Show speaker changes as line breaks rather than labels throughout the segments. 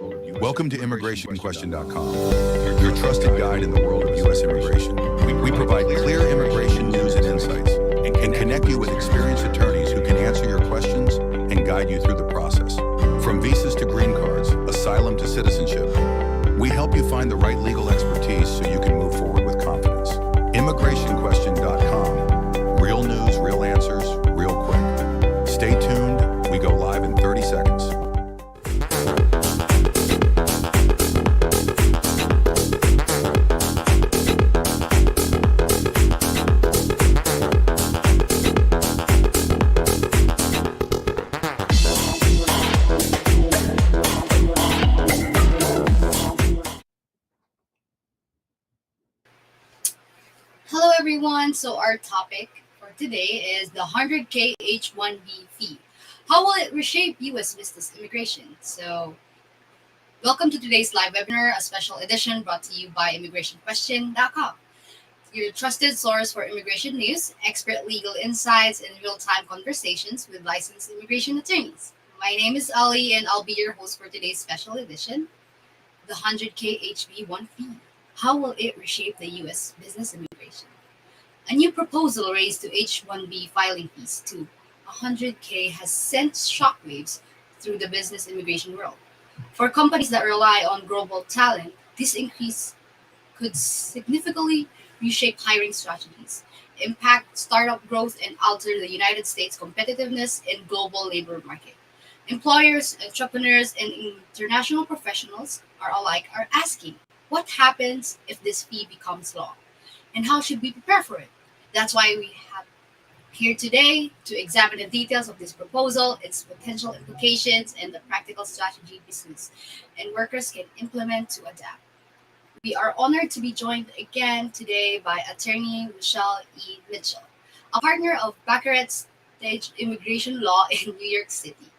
Welcome to immigrationquestion.com, your trusted guide in the world of U.S. immigration. We provide clear immigration news and insights and connect you with experienced attorneys who can answer your questions and guide you through the process. From visas to green cards, asylum to citizenship, we help you find the right legal expertise so you can move forward with confidence. Immigrationquestion.com, real news, real answers, real quick. Stay tuned. We go live in 30 seconds.
Hello everyone, so our topic for today is the 100K H-1B fee. How will it reshape U.S. business immigration? So welcome to today's live webinar, a special edition brought to you by immigrationquestion.com, your trusted source for immigration news, expert legal insights, and real-time conversations with licensed immigration attorneys. My name is Ali and I'll be your host for today's special edition, the 100K HB1 fee. How will it reshape the U.S. business immigration? A new proposal raised to H-1B filing fees to 100K has sent shockwaves through the business immigration world. For companies that rely on global talent, this increase could significantly reshape hiring strategies, impact startup growth, and alter the United States' competitiveness in global labor market. Employers, entrepreneurs, and international professionals are asking, what happens if this fee becomes law? And how should we prepare for it? That's why we have here today to examine the details of this proposal, its potential implications, and the practical strategy business and workers can implement to adapt. We are honored to be joined again today by attorney Michelle E. Mitchell, a partner of Baccarat Stage Immigration Law in New York City,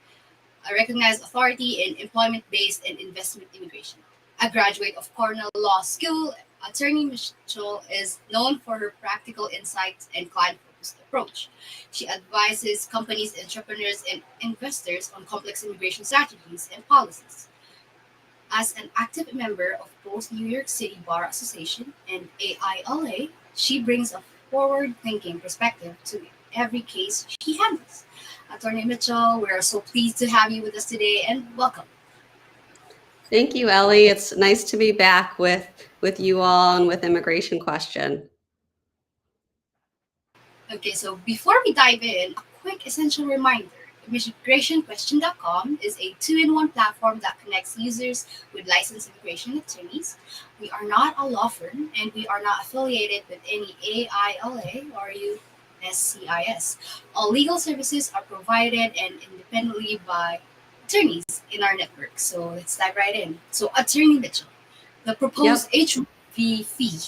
a recognized authority in employment-based and investment immigration. A graduate of Cornell Law School, Attorney Mitchell is known for her practical insights and client-focused approach. She advises companies, entrepreneurs, and investors on complex immigration strategies and policies. As an active member of both New York City Bar Association and AILA, she brings a forward-thinking perspective to every case she handles. Attorney Mitchell, we're so pleased to have you with us today, and welcome.
Thank you, Ellie. It's nice to be back with you all and with Immigration Question.
Okay, so before we dive in, a quick essential reminder. ImmigrationQuestion.com is a two-in-one platform that connects users with licensed immigration attorneys. We are not a law firm, and we are not affiliated with any AILA or USCIS. All legal services are provided and independently by attorneys in our network. So let's dive right in. So, Attorney Mitchell, the proposed H-1B fee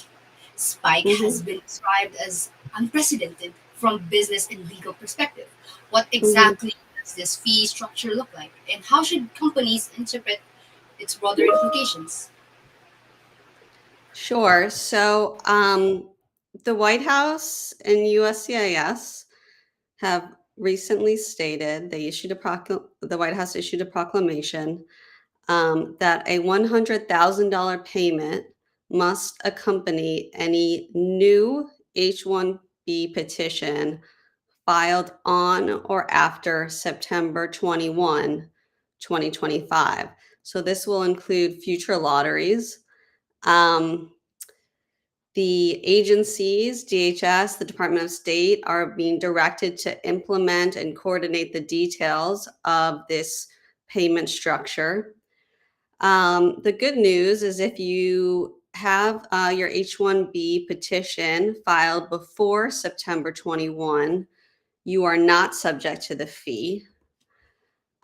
spike has been described as unprecedented from business and legal perspective. What exactly does this fee structure look like, and how should companies interpret its broader implications?
Sure. So the White House and USCIS have recently stated the White House issued a proclamation that a $100,000 payment must accompany any new H-1B petition filed on or after September 21, 2025. So this will include future lotteries. The agencies, DHS, the Department of State, are being directed to implement and coordinate the details of this payment structure. The good news is if you have your H-1B petition filed before September 21, you are not subject to the fee.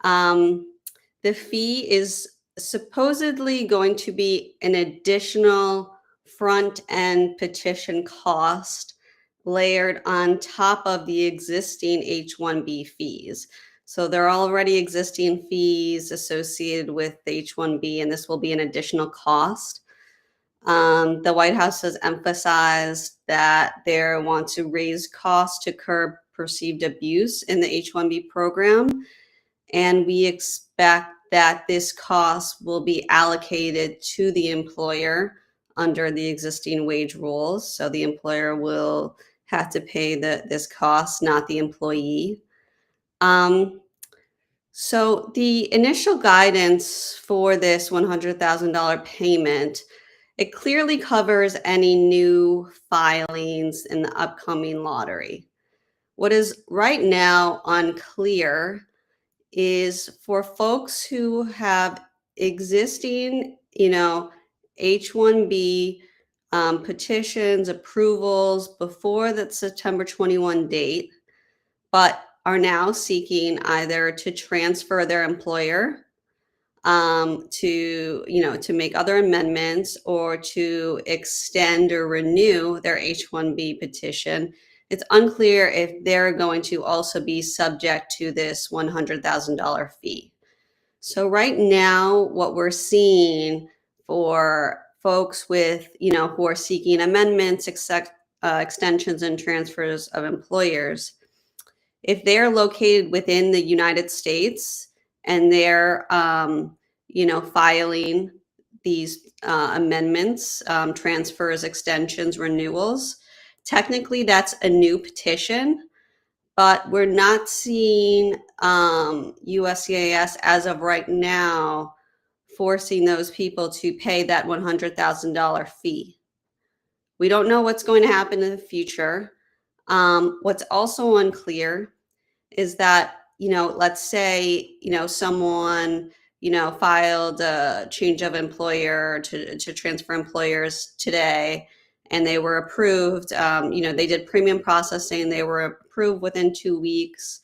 The fee is supposedly going to be an additional front-end petition cost layered on top of the existing H-1B fees. So there are already existing fees associated with the H-1B, and this will be an additional cost. The White House has emphasized that they want to raise costs to curb perceived abuse in the H-1B program, and we expect that this cost will be allocated to the employer under the existing wage rules. So the employer will have to pay this cost, not the employee. So the initial guidance for this $100,000 payment, it clearly covers any new filings in the upcoming lottery. What is right now unclear is for folks who have existing, H-1B petitions, approvals before that September 21 date, but are now seeking either to transfer their employer, to make other amendments, or to extend or renew their H-1B petition. It's unclear if they're going to also be subject to this $100,000 fee. So right now, what we're seeing for folks with, who are seeking amendments, extensions, and transfers of employers, if they're located within the United States and they're, filing these amendments, transfers, extensions, renewals, technically that's a new petition, but we're not seeing USCIS as of right now forcing those people to pay that $100,000 fee. We don't know what's going to happen in the future. What's also unclear is that, let's say, someone, filed a change of employer to transfer employers today, and they were approved. They did premium processing, they were approved within 2 weeks.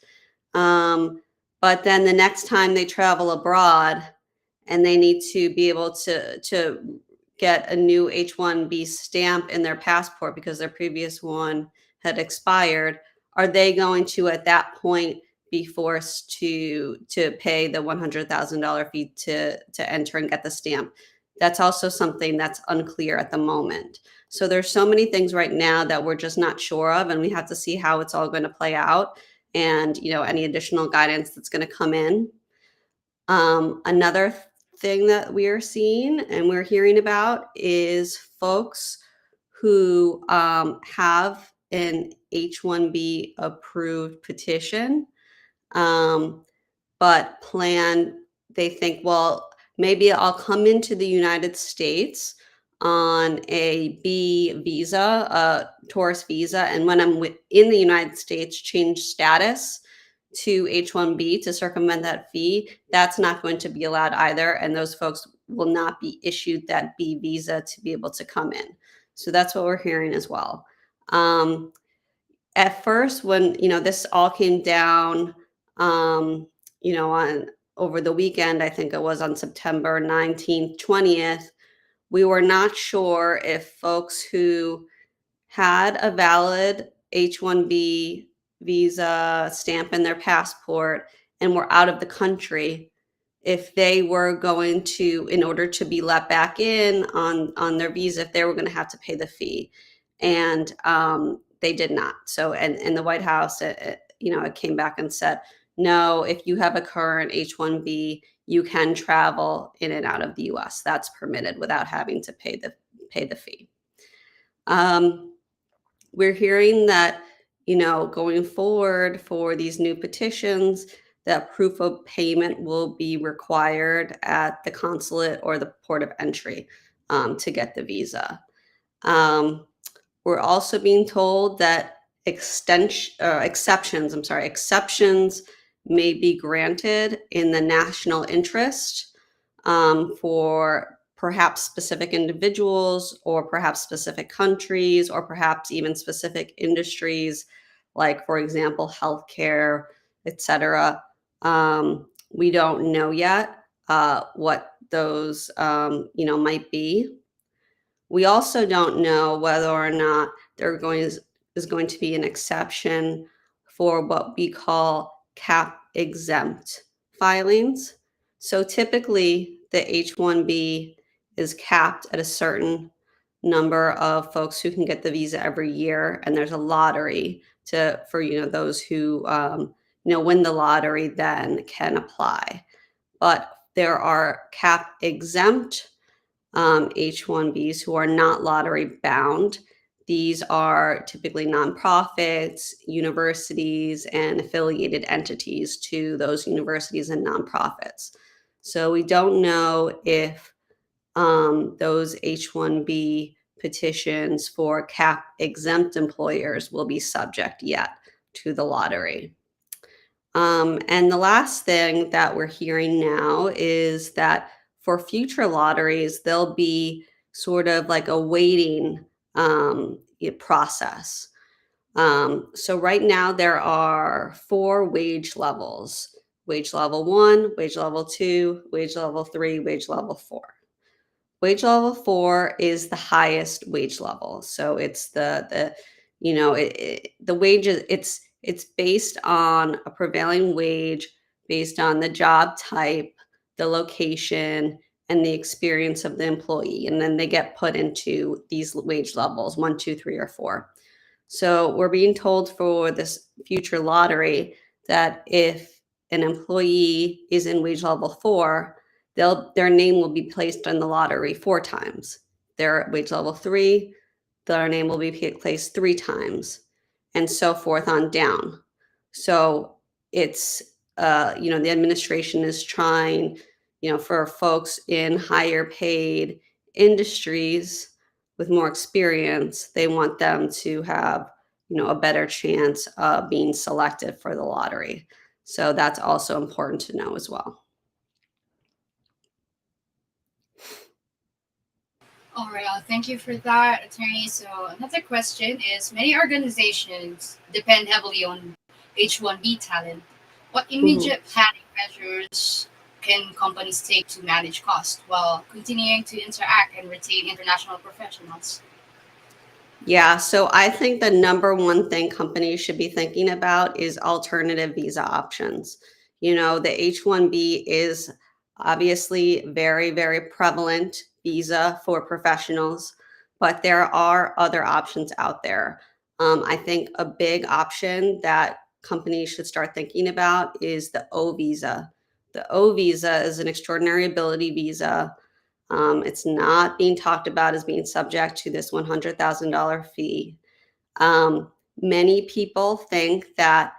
But then the next time they travel abroad and they need to be able to get a new H-1B stamp in their passport because their previous one had expired, are they going to, at that point, be forced to pay the $100,000 fee to enter and get the stamp? That's also something that's unclear at the moment. So there's so many things right now that we're just not sure of, and we have to see how it's all going to play out, and any additional guidance that's going to come in. Another thing that we are seeing and we're hearing about is folks who have an H-1B approved petition, but they think, well, maybe I'll come into the United States on a B visa, a tourist visa, and when I'm in the United States, change status to H-1B to circumvent that fee. That's not going to be allowed either, and those folks will not be issued that B visa to be able to come in. So that's what we're hearing as well. At first, when this all came down, on over the weekend, I think it was on September 19th, 20th, we were not sure if folks who had a valid H-1B visa stamp in their passport and were out of the country, if they were going to, in order to be let back in on their visa, if they were going to have to pay the fee. And they did not. So, and the White House, it came back and said, no, if you have a current H-1B, you can travel in and out of the US. That's permitted without having to pay the fee. We're hearing that, going forward for these new petitions, that proof of payment will be required at the consulate or the port of entry to get the visa. We're also being told that exceptions may be granted in the national interest for perhaps specific individuals, or perhaps specific countries, or perhaps even specific industries, like, for example, healthcare, etc. We don't know yet what those might be. We also don't know whether or not there is going to be an exception for what we call cap exempt filings. So typically the H-1B is capped at a certain number of folks who can get the visa every year, and there's a lottery for those who win the lottery then can apply. But there are cap exempt H-1Bs who are not lottery bound. These are typically nonprofits, universities, and affiliated entities to those universities and nonprofits. So we don't know if those H-1B petitions for cap exempt employers will be subject yet to the lottery. And the last thing that we're hearing now is that for future lotteries, there'll be sort of like a waiting process. So right now there are 4 wage levels: wage level 1, wage level 2, wage level 3, wage level 4. Wage level 4 is the highest wage level. So it's the wages, it's based on a prevailing wage based on the job type, the location, and the experience of the employee. And then they get put into these wage levels: 1, 2, 3, or 4. So we're being told for this future lottery that if an employee is in wage level 4, their name will be placed on the lottery 4 times. They're at wage level 3, their name will be placed 3 times, and so forth on down. So it's the administration is trying, for folks in higher paid industries with more experience, they want them to have, a better chance of being selected for the lottery. So that's also important to know as well.
All right, thank you for that, attorney. So another question is: many organizations depend heavily on H-1B talent. What
Mhm.
immediate planning measures can companies take to manage costs while continuing to interact and retain international professionals?
Yeah, so I think the number one thing companies should be thinking about is alternative visa options. The H-1B is obviously very, very prevalent visa for professionals, but there are other options out there. I think a big option that companies should start thinking about is the O visa. The O visa is an extraordinary ability visa. It's not being talked about as being subject to this $100,000 fee. Many people think that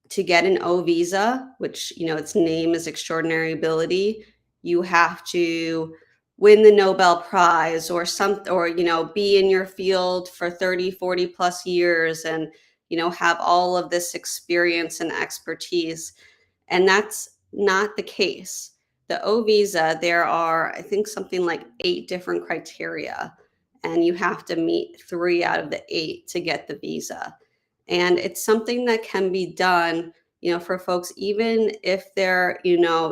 to get an O visa, which its name is extraordinary ability, you have to win the Nobel Prize or be in your field for 30, 40 plus years and have all of this experience and expertise. And that's not the case. The O visa, there are, I think, something like 8 different criteria, and you have to meet 3 out of the 8 to get the visa. And it's something that can be done, for folks, even if they're,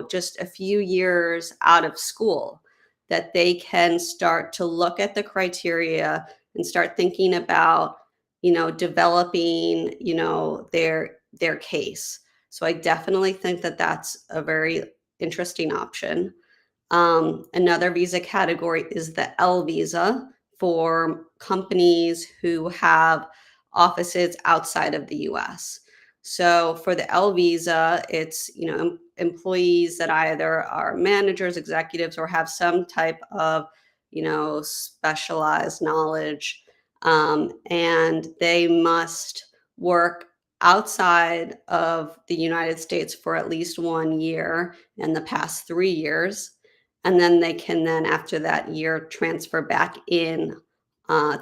just a few years out of school, that they can start to look at the criteria and start thinking about, developing, their case. So I definitely think that that's a very interesting option. Another visa category is the L visa for companies who have offices outside of the US. So for the L visa, it's employees that either are managers, executives, or have some type of specialized knowledge, and they must work outside of the United States for at least 1 year in the past 3 years, and then they can then after that year transfer back in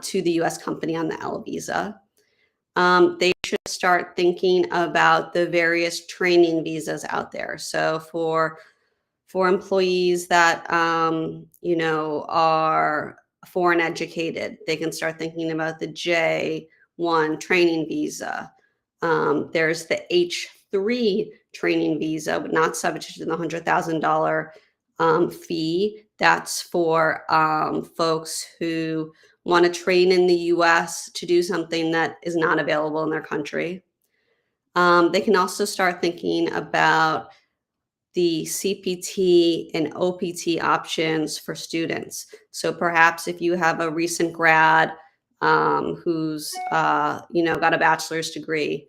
to the US company on the L visa. They should start thinking about the various training visas out there. So for employees that are foreign educated, they can start thinking about the J1 training visa. There's the H3 training visa, but not subject to the $100,000 fee. That's for folks who want to train in the US to do something that is not available in their country. They can also start thinking about the CPT and OPT options for students. So perhaps if you have a recent grad who's got a bachelor's degree,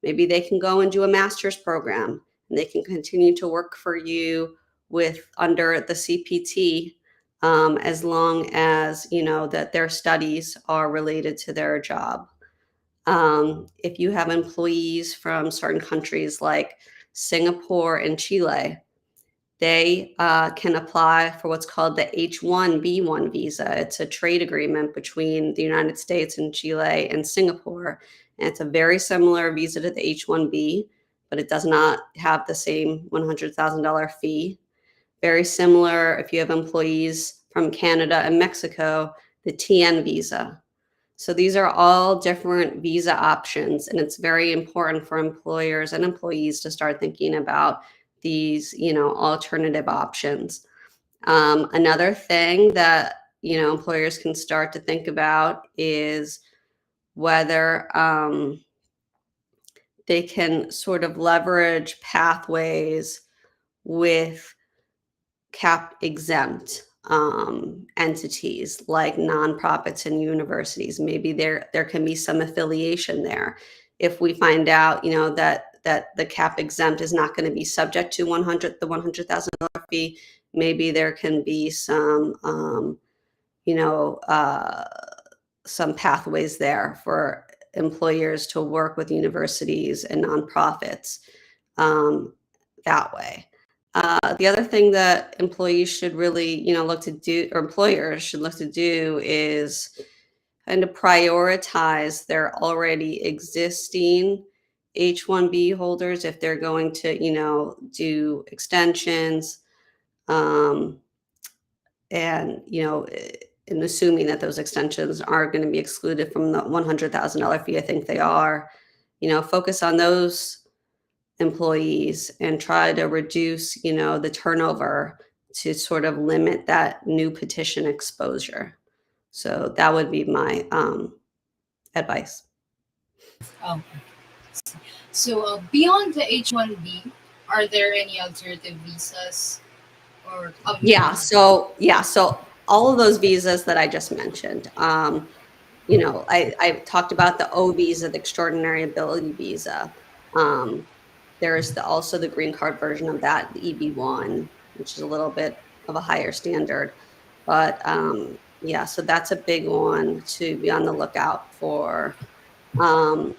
maybe they can go and do a master's program, and they can continue to work for you with under the CPT, as long as that their studies are related to their job. If you have employees from certain countries like Singapore and Chile, they can apply for what's called the H-1B1 visa. It's a trade agreement between the United States and Chile and Singapore. And it's a very similar visa to the H-1B, but it does not have the same $100,000 fee. Very similar if you have employees from Canada and Mexico, the TN visa. So these are all different visa options, and it's very important for employers and employees to start thinking about these, alternative options. Another thing that employers can start to think about is whether they can sort of leverage pathways with cap exempt entities like nonprofits and universities. Maybe there can be some affiliation there. If we find out, that the cap exempt is not going to be subject to the $100,000 fee, maybe there can be you know, uh, some pathways there for employers to work with universities and nonprofits um, that way. The other thing that employees should really, look to do, or employers should look to do, is kind of prioritize their already existing H-1B holders if they're going to, do extensions, um, and in assuming that those extensions are going to be excluded from the $100,000 fee. I think they are. Focus on those employees and try to reduce, the turnover to sort of limit that new petition exposure. So that would be my advice.
Oh, so beyond the H-1B, are there any alternative visas or
Yeah. So all of those visas that I just mentioned. I talked about the O visa, the extraordinary ability visa. Um, there's also the green card version of that, the EB1, which is a little bit of a higher standard. But yeah, so that's a big one to be on the lookout for. Um,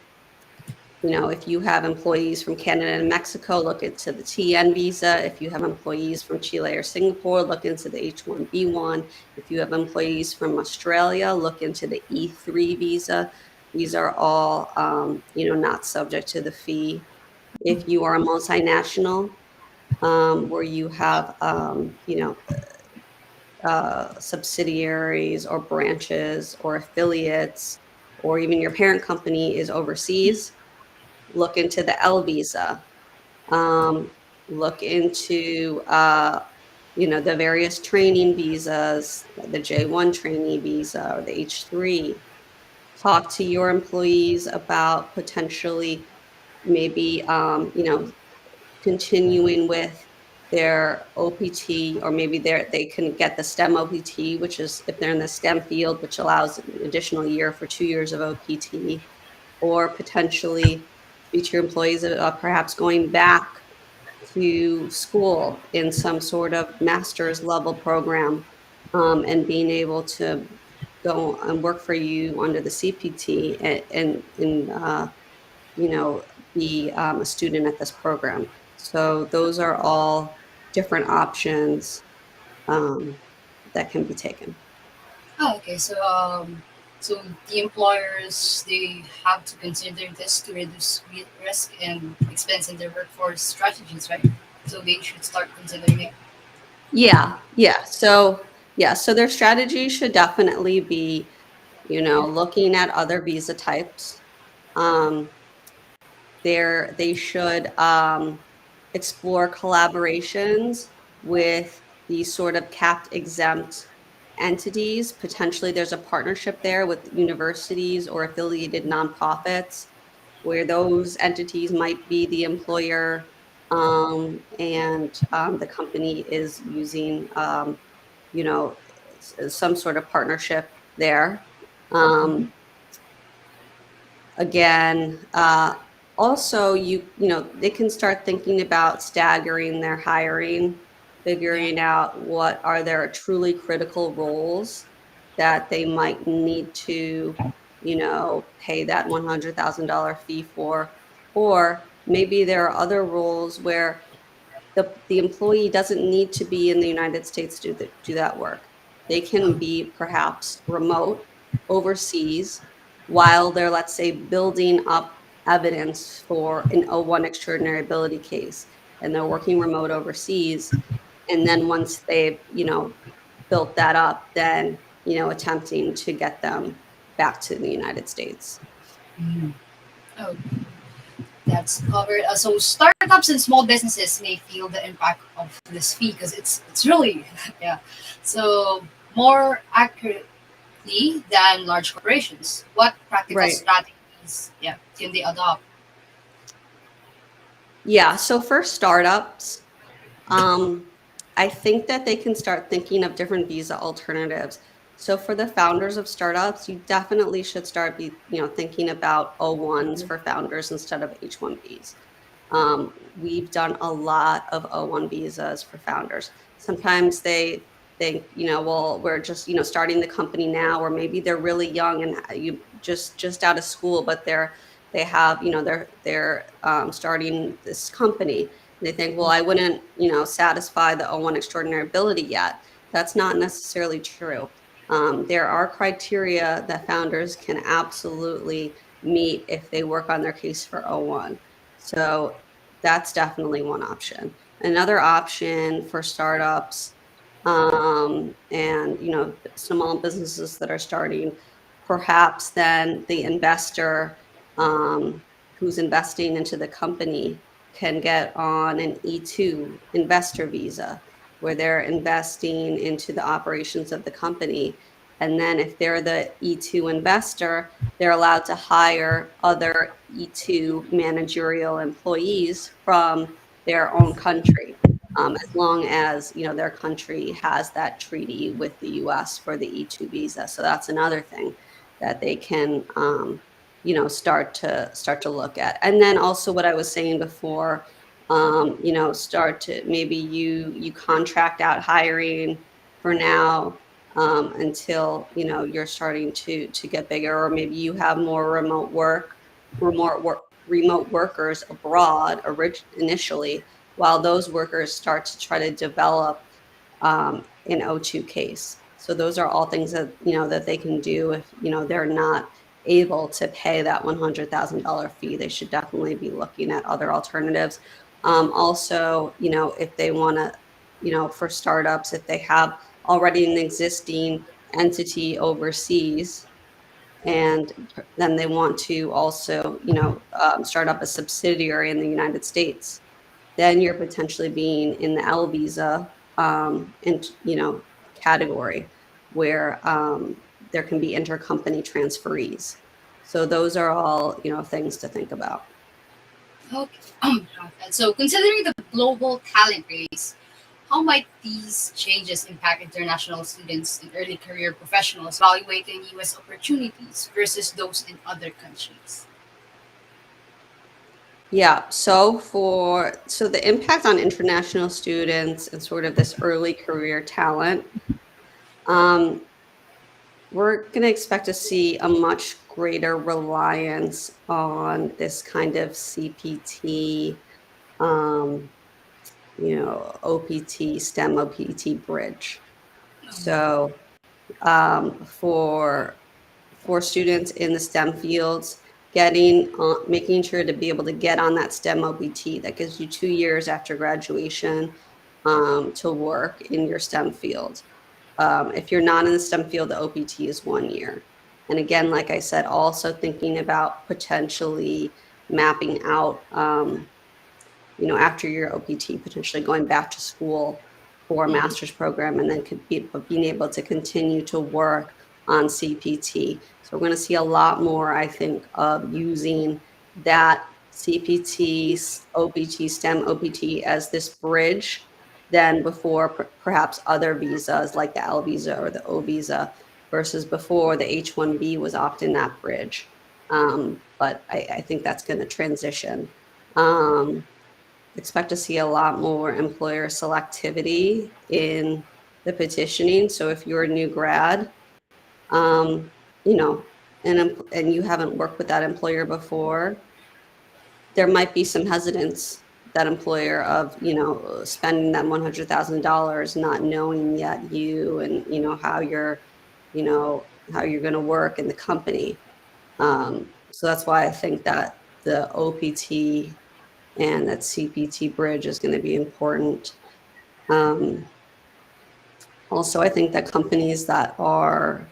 if you have employees from Canada and Mexico, look into the TN visa. If you have employees from Chile or Singapore, look into the H-1B1. If you have employees from Australia, look into the E3 visa. These are all, not subject to the fee. If you are a multinational, where you have, subsidiaries or branches or affiliates, or even your parent company is overseas, look into the L visa. Um, Look into the various training visas, the J1 trainee visa or the H3. Talk to your employees about potentially maybe continuing with their OPT, or maybe they can get the STEM OPT, which is if they're in the STEM field, which allows an additional year for 2 years of OPT, or potentially speak to your employees about perhaps going back to school in some sort of master's level program, and being able to go and work for you under the CPT, and you know, be a student at this program. So those are all different options um, that can be taken.
Oh, okay. So the employers, they have to consider this to reduce risk and expense in their workforce strategies, right? So they should start considering it.
Yeah. So their strategy should definitely be, looking at other visa types. Um, they should explore collaborations with these sort of capped exempt entities. Potentially, there's a partnership there with universities or affiliated nonprofits where those entities might be the employer, and the company is using, you know, some sort of partnership there. Um, Again, also they can start thinking about staggering their hiring. figuring out what are their truly critical roles that they might need to, pay that $100,000 fee for, or maybe there are other roles where the employee doesn't need to be in the United States to do that work. They can be perhaps remote overseas while they're, let's say, building up evidence for an O1 extraordinary ability case, and they're working remote overseas. And then once they've, built that up, then, attempting to get them back to the United States.
Mhm. Oh, that's covered. So startups and small businesses may feel the impact of this fee because it's really yeah. So more accurately than large corporations. What practical
Right.
strategies can they adopt?
Yeah. So for startups, Um, I think that they can start thinking of different visa alternatives. So for the founders of startups, you definitely should start thinking about O1s for founders instead of H-1Bs. We've done a lot of O1 visas for founders. Sometimes they think, well, we're just, starting the company now, or maybe they're really young and you just out of school, but they have, they're starting this company. They think, well, I wouldn't, satisfy the O1 extraordinary ability yet. That's not necessarily true. There are criteria that founders can absolutely meet if they work on their case for O1. So that's definitely one option. Another option for startups, and small businesses that are starting, perhaps then the investor, who's investing into the company, can get on an E2 investor visa where they're investing into the operations of the company. And then if they're the E2 investor, they're allowed to hire other E2 managerial employees from their own country, as long as their country has that treaty with the U.S. for the E2 visa. So that's another thing that they can start to look at. And then also what I was saying before, start to maybe you contract out hiring for now, until you're starting to get bigger, or maybe you have more remote workers abroad initially, while those workers start to try to develop an O2 case. So those are all things that that they can do if they're not able to pay that $100,000 fee. They should definitely be looking at other alternatives. Also, if they want to, for startups, if they have already an existing entity overseas, and then they want to also, start up a subsidiary in the United States, then you're potentially being in the L visa, and category, where there can be intercompany transferees. So those are all things to think about.
Okay. So considering the global talent race, how might these changes impact international students and early career professionals evaluating U.S. opportunities versus those in other countries?
Yeah, so the impact on international students and sort of this early career talent, um, we're going to expect to see a much greater reliance on this kind of CPT, um, OPT, STEM OPT bridge. So for students in the STEM fields, making sure to be able to get on that STEM OPT that gives you 2 years after graduation, to work in your STEM field. If you're not in the STEM field, the OPT is 1 year. And again, like I said, also thinking about potentially mapping out, after your OPT, potentially going back to school for a
Mhm.
master's program, and then being able to continue to work on CPT. So we're going to see a lot more, I think, of using that CPT, OPT, STEM OPT as this bridge than before, perhaps other visas like the L visa or the O visa, versus before the H-1B was often that bridge. But I think that's going to transition. Um, expect to see a lot more employer selectivity in the petitioning. So if you're a new grad, you know, and you haven't worked with that employer before, there might be some hesitance, that employer, of, spending that $100,000, not knowing yet you, and how you know how you're going to work in the company. So that's why I think that the OPT and that CPT bridge is going to be important. Um, Also, I think that companies that are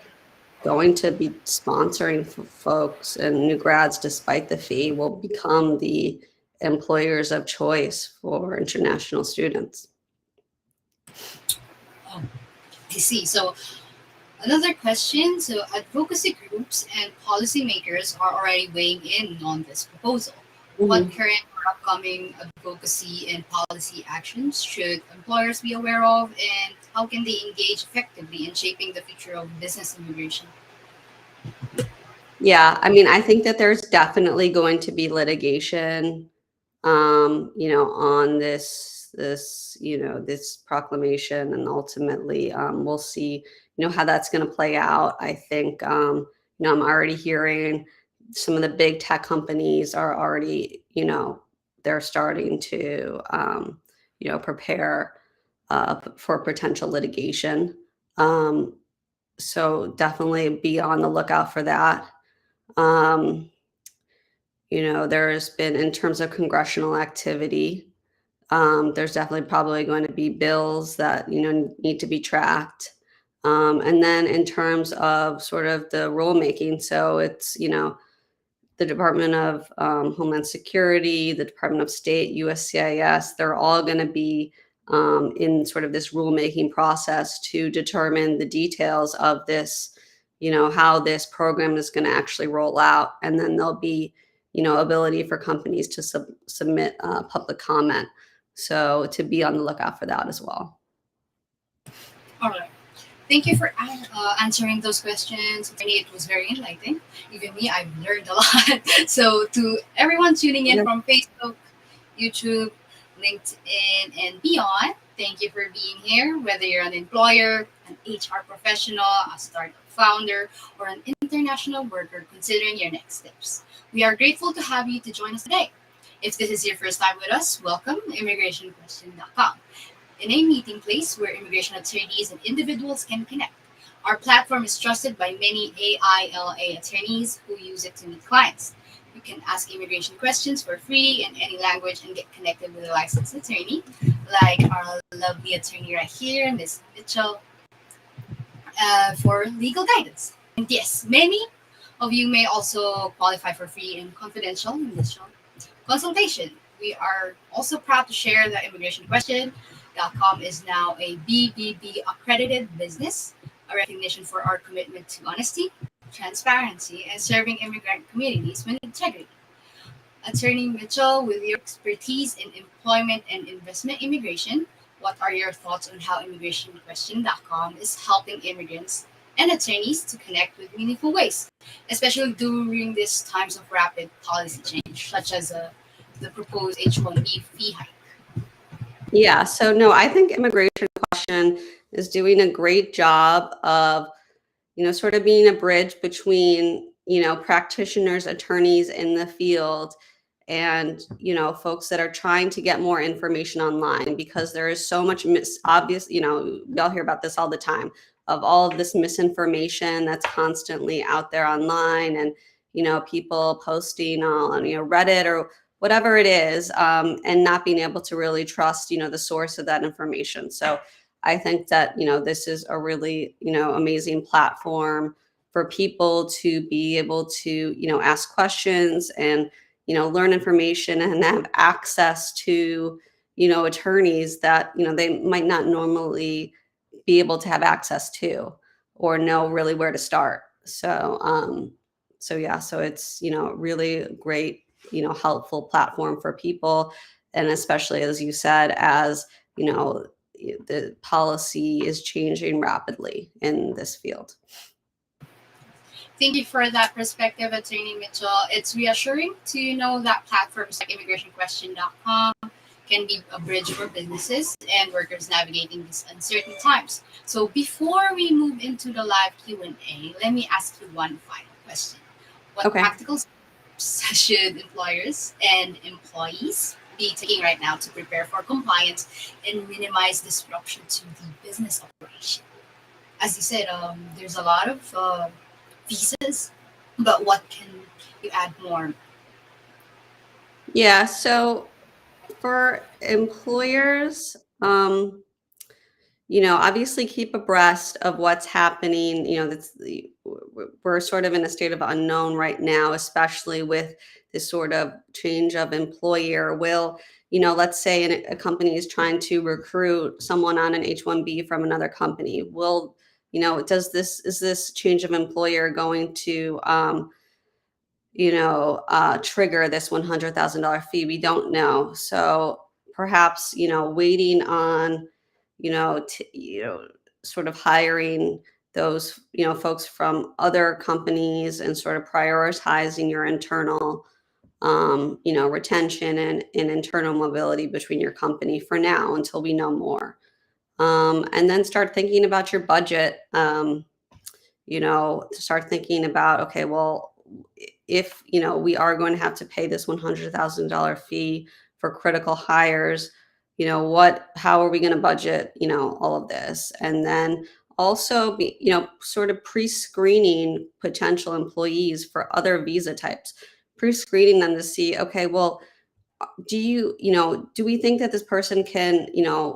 going to be sponsoring folks and new grads despite the fee will become the employers of choice for international students.
Oh, I see. So another question. So advocacy groups and policymakers are already weighing in on this proposal. What
Mhm.
current or upcoming advocacy and policy actions should employers be aware of, and how can they engage effectively in shaping the future of business immigration?
Yeah, I mean, I think that there's definitely going to be litigation, on this proclamation, and ultimately, we'll see, how that's going to play out. I think, I'm already hearing some of the big tech companies are already, they're starting to, prepare for potential litigation. Um, so definitely be on the lookout for that. Um, there's been, in terms of congressional activity, there's definitely probably going to be bills that, need to be tracked. And then in terms of sort of the rulemaking, so it's, the Department of Homeland Security, the Department of State, USCIS, they're all going to be in sort of this rulemaking process to determine the details of this, how this program is going to actually roll out. And then there'll be, ability for companies to submit public comment. So to be on the lookout for that as well.
All right. Thank you for answering those questions. For me, it was very enlightening. Even me, I've learned a lot. So, to everyone tuning in
Okay.
from Facebook, YouTube, LinkedIn, and beyond, thank you for being here. Whether you're an employer, an HR professional, a startup founder, or an international worker considering your next steps, we are grateful to have you to join us today. If this is your first time with us, welcome to immigrationquestion.com, in a meeting place where immigration attorneys and individuals can connect. Our platform is trusted by many AILA attorneys who use it to meet clients. You can ask immigration questions for free in any language and get connected with a licensed attorney, like our lovely attorney right here, Ms. Mitchell, for legal guidance. And yes, many of you may also qualify for free and confidential initial consultation. We are also proud to share that immigrationquestion.com is now a BBB accredited business, a recognition for our commitment to honesty, transparency, and serving immigrant communities with integrity. Attorney Mitchell, with your expertise in employment and investment immigration, what are your thoughts on how immigrationquestion.com is helping immigrants and attorneys to connect with meaningful ways, especially during these times of rapid policy change, such as the proposed H-1B fee hike?
Yeah, so no, I think Immigration Question is doing a great job of, sort of being a bridge between, practitioners, attorneys in the field, and, folks that are trying to get more information online, because there is so much obvious, we all hear about this all the time, of all of this misinformation that's constantly out there online, and, people posting on, Reddit or whatever it is, and not being able to really trust, the source of that information. So I think that, this is a really, amazing platform for people to be able to, ask questions and, learn information, and have access to, attorneys that, they might not normally be able to have access to, or know really where to start. So yeah, so it's, really great, helpful platform for people. And especially, as you said, as, you know, the policy is changing rapidly in this field.
Thank you for that perspective, Attorney Mitchell. It's reassuring to know that platforms like immigrationquestion.com can be a bridge for businesses and workers navigating these uncertain times. So before we move into the live Q&A, let me ask you one final question. What
Okay.
practical steps should employers and employees be taking right now to prepare for compliance and minimize disruption to the business operation? As you said, there's a lot of visas, but what can you add more?
Yeah. So for employers, obviously keep abreast of what's happening. We're sort of in a state of unknown right now, especially with this sort of change of employer. Let's say a company is trying to recruit someone on an H-1B from another company. Is this change of employer going to, trigger this $100,000 fee? We don't know. So perhaps, waiting on, sort of hiring those, folks from other companies and sort of prioritizing your internal, retention and internal mobility between your company for now until we know more. And then start thinking about your budget. To start thinking about, okay, well, if we are going to have to pay this $100,000 fee for critical hires, how are we going to budget, all of this? And then also be, sort of pre-screening potential employees for other visa types, pre-screening them to see, okay, well, do we think that this person can,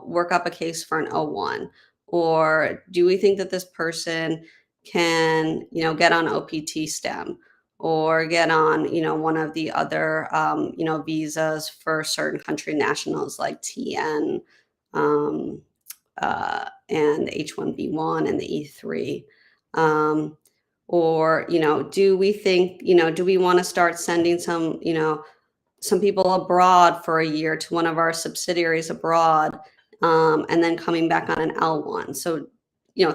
work up a case for an O1? Or do we think that this person can, get on OPT STEM or get on, one of the other, visas for certain country nationals like TN, and the H-1B1 and the E3? Or, do we think, do we want to start sending some people abroad for a year to one of our subsidiaries abroad, and then coming back on an L1? So,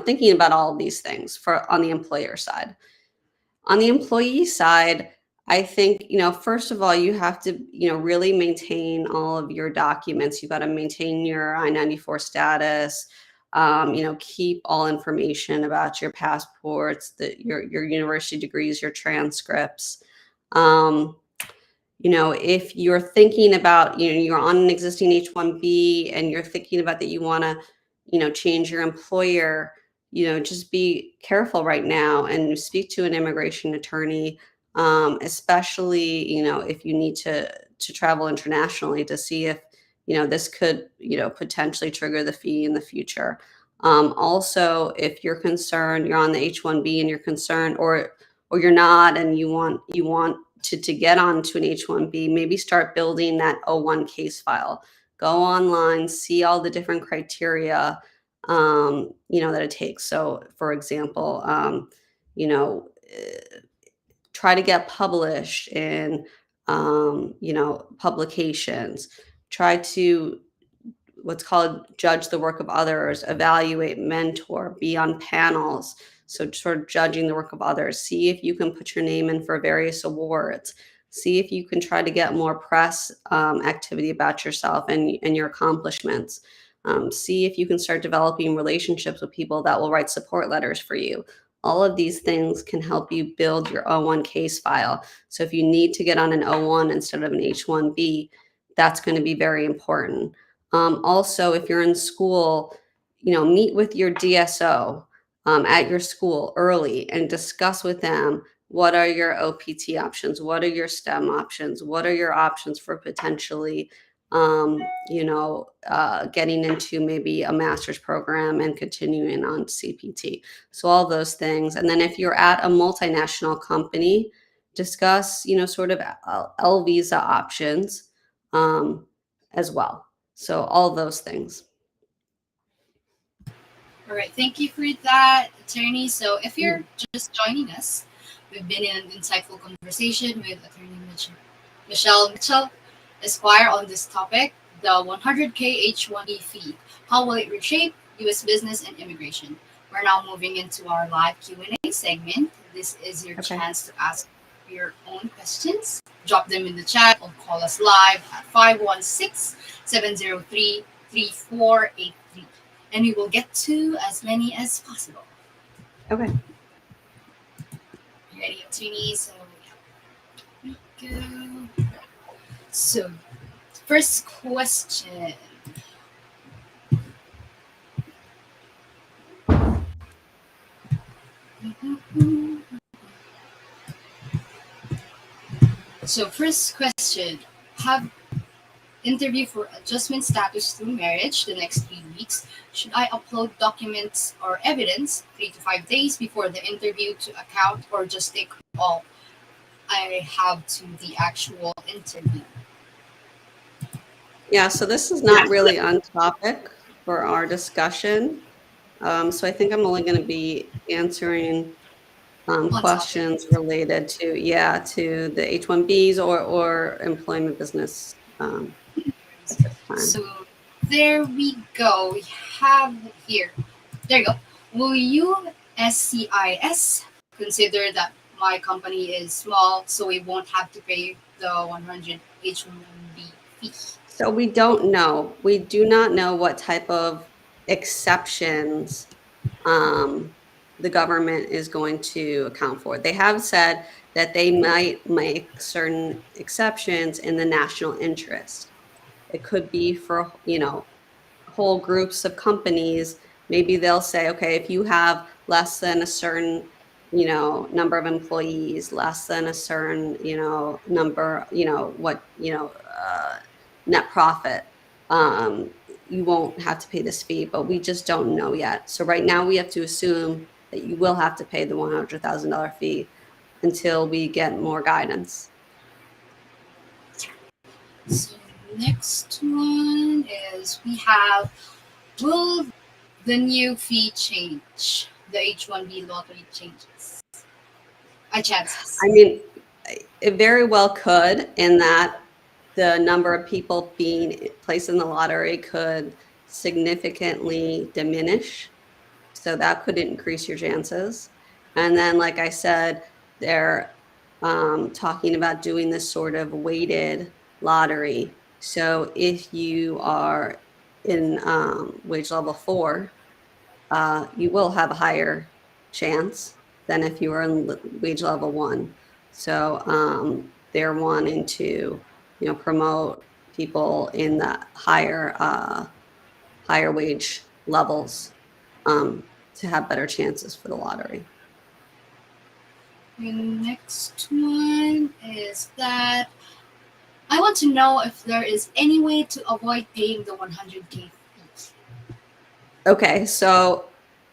thinking about all of these things for on the employer side. On the employee side, I think, first of all, you have to, really maintain all of your documents. You've got to maintain your I-94 status, keep all information about your passports, your university degrees, your transcripts. If you're thinking about, you're on an existing H-1B and you're thinking about that you want to, change your employer, just be careful right now and speak to an immigration attorney, especially, if you need to travel internationally to see if, this could, potentially trigger the fee in the future. Also, if you're concerned, you're on the H-1B and you're concerned, or you're not, and you want to get onto an H-1B, maybe start building that O1 case file. Go online, see all the different criteria, that it takes. So, for example, you know, eh, try to get published in, publications. Try to what's called judge the work of others, evaluate, mentor, be on panels. So, sort of judging the work of others. See if you can put your name in for various awards. See if you can try to get more press, activity about yourself and your accomplishments. See if you can start developing relationships with people that will write support letters for you. All of these things can help you build your O1 case file. So, if you need to get on an O1 instead of an H1B, that's going to be very important. Also, if you're in school, meet with your DSO, at your school early and discuss with them what are your OPT options, what are your STEM options, what are your options for potentially, getting into maybe a master's program and continuing on CPT. So all those things. And then if you're at a multinational company, discuss, sort of L visa options, as well. So all those things.
All right, thank you for that, attorney. So, if you're
Mm.
just joining us, we've been in an insightful conversation with attorney Michelle Mitchell, Esquire, on this topic, the 100K H-1B fee. How will it reshape U.S. business and immigration? We're now moving into our live Q&A segment. This is your
Okay.
chance to ask your own questions. Drop them in the chat or call us live at 516-703-3483. And we will get to as many as possible.
Okay.
Ready, Trini? So, yeah. Here we go. So, first question. So, first question. Have interview for adjustment status through marriage the next 3 weeks. Should I upload documents or evidence 3 to 5 days before the interview to account, or just take all I have to the actual interview?
Yeah, so this is not really on topic for our discussion. So I think I'm only going to be answering
On topic.
questions related to, yeah, to the H-1Bs or employment business this time.
So there we go. We have here. There you go. Will you SCIS consider that my company is small, so we won't have to pay the 100 H1B fee?
So we don't know. We do not know what type of exceptions the government is going to account for. They have said that they might make certain exceptions in the national interest. It could be for, whole groups of companies. Maybe they'll say, okay, if you have less than a certain, number of employees, less than a certain, number, net profit, you won't have to pay this fee, but we just don't know yet. So right now we have to assume that you will have to pay the $100,000 fee until we get more guidance.
So next one is we have, will the new fee change the H1B lottery changes? Chances.
I mean, it very well could, in that the number of people being placed in the lottery could significantly diminish. So that could increase your chances. And then, like I said, they're talking about doing this sort of weighted lottery. So if you are in wage level 4, you will have a higher chance than if you were in wage level 1. So they're wanting to, promote people in the higher wage levels to have better chances for the lottery.
The next one is that I want to know if there is any way to avoid paying the 100K fee.
Okay, so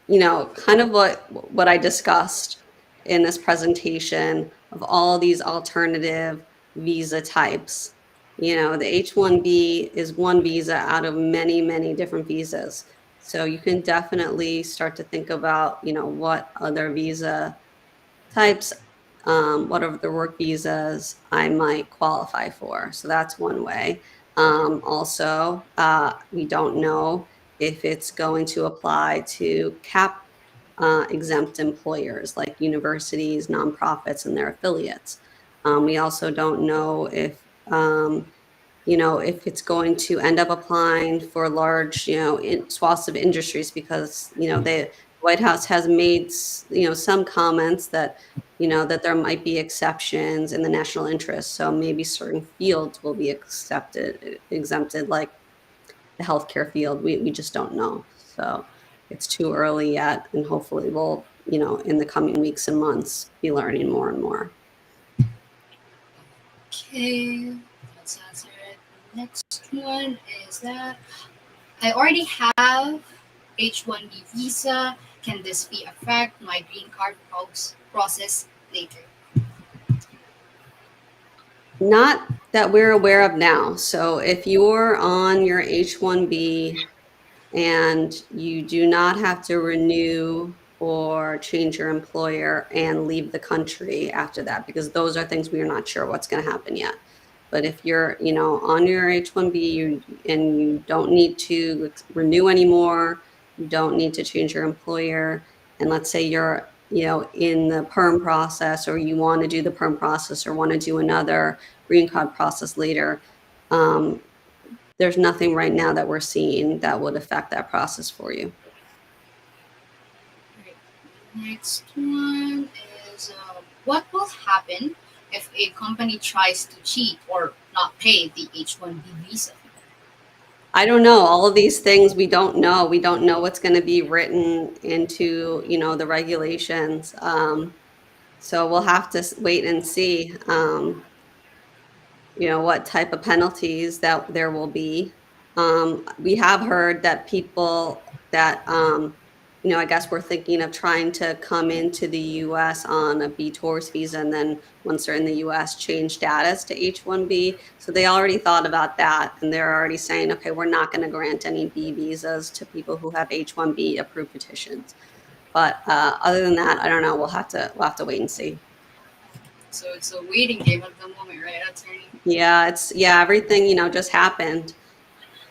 kind of what I discussed in this presentation of all these alternative visa types. The H-1B is one visa out of many, many different visas. So you can definitely start to think about, what other visa types, what are the work visas I might qualify for. So that's one way. Also, we don't know if it's going to apply to cap exempt employers like universities, nonprofits, and their affiliates. We also don't know if if it's going to end up applying for large, swaths of industries, because the White House has made some comments that that there might be exceptions in the national interest. So maybe certain fields will be exempted, like the healthcare field. We just don't know. So it's too early yet, and hopefully we'll, in the coming weeks and months, be learning more and more.
Okay, let's answer it. Next one is that I already have H1B visa. Can this be affect my green card process later?
Not that we're aware of now. So if you're on your H-1B and you do not have to renew or change your employer and leave the country after that, because those are things we are not sure what's going to happen yet. But if you're, on your H-1B and you don't need to renew anymore, you don't need to change your employer, and let's say you're in the perm process, or you want to do the perm process or want to do another green card process later, um, there's nothing right now that we're seeing that would affect that process for you.
Right. Next one is what will happen if a company tries to cheat or not pay the H-1B visa?
I don't know. All of these things we don't know. We don't know what's going to be written into, the regulations. So we'll have to wait and see. What type of penalties that there will be. We have heard that people that, I guess we're thinking of trying to come into the US on a B tourist visa, and then once they're in the US, change status to H-1B. So they already thought about that, and they're already saying, okay, we're not going to grant any B visas to people who have H-1B approved petitions. But other than that, I don't know. We'll have to wait and see.
So it's a waiting game at the moment, right, attorney?
Yeah, everything, just happened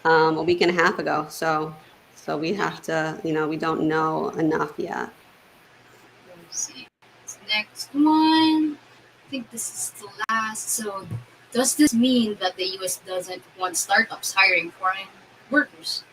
a week and a half ago. So we have to, we don't know enough yet.
Let's see. Next one. I think this is the last. So, does this mean that the US doesn't want startups hiring foreign workers?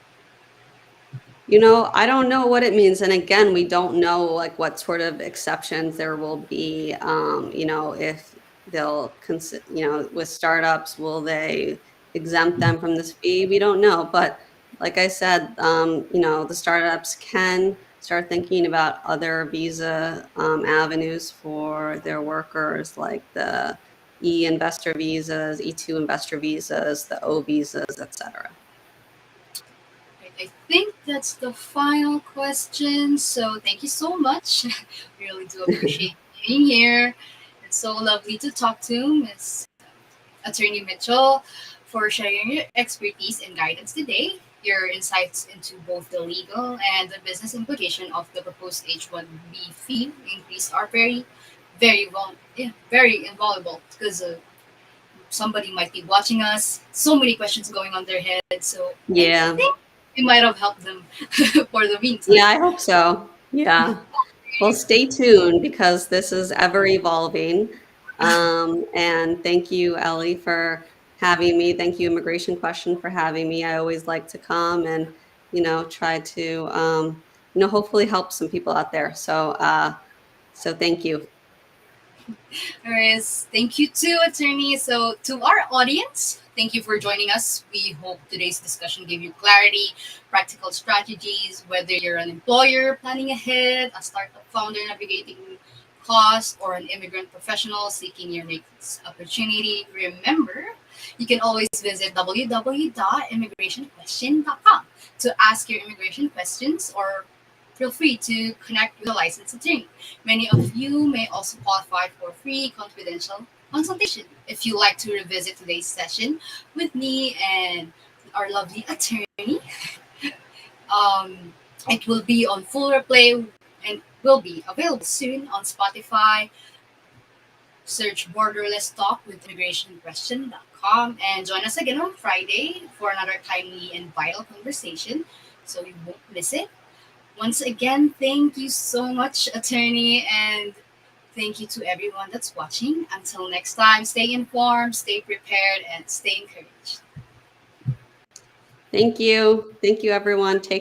I don't know what it means. And again, we don't know like what sort of exceptions there will be. If they'll with startups, will they exempt them from this fee? We don't know. But like I said, the startups can start thinking about other visa avenues for their workers, like the E-investor visas, E2 investor visas, the O visas, etc.
Right, I think that's the final question. So, thank you so much. Really do appreciate being here. It's so lovely to talk to Miss Attorney Mitchell for sharing your expertise and guidance today. Your insights into both the legal and the business implication of the proposed H-1B fee increase are very invaluable because somebody might be watching us. So many questions going on their head. So I
Yeah.
think we might have helped them for the meantime.
Yeah, I hope so. Yeah. Well, stay tuned because this is ever evolving. And thank you, Ellie, for having me. Thank you, Immigration Question, for having me. I always like to come and, try to, hopefully help some people out there. So thank you.
Alright, thank you too, attorney. So, to our audience, thank you for joining us. We hope today's discussion gave you clarity, practical strategies, whether you're an employer planning ahead, a startup founder navigating cost, or an immigrant professional seeking your next opportunity. Remember, you can always visit www.immigrationquestion.com to ask your immigration questions, or feel free to connect with a licensed attorney. Many of you may also qualify for free confidential consultation. If you'd like to revisit today's session with me and our lovely attorney, um, it will be on full replay and will be available soon on Spotify. Search Borderless Talk with immigrationquestion.com and join us again on Friday for another timely and vital conversation so you won't miss it. Once again, thank you so much, attorney, and thank you to everyone that's watching. Until next time, stay informed, stay prepared, and stay encouraged.
Thank you. Thank you, everyone. Take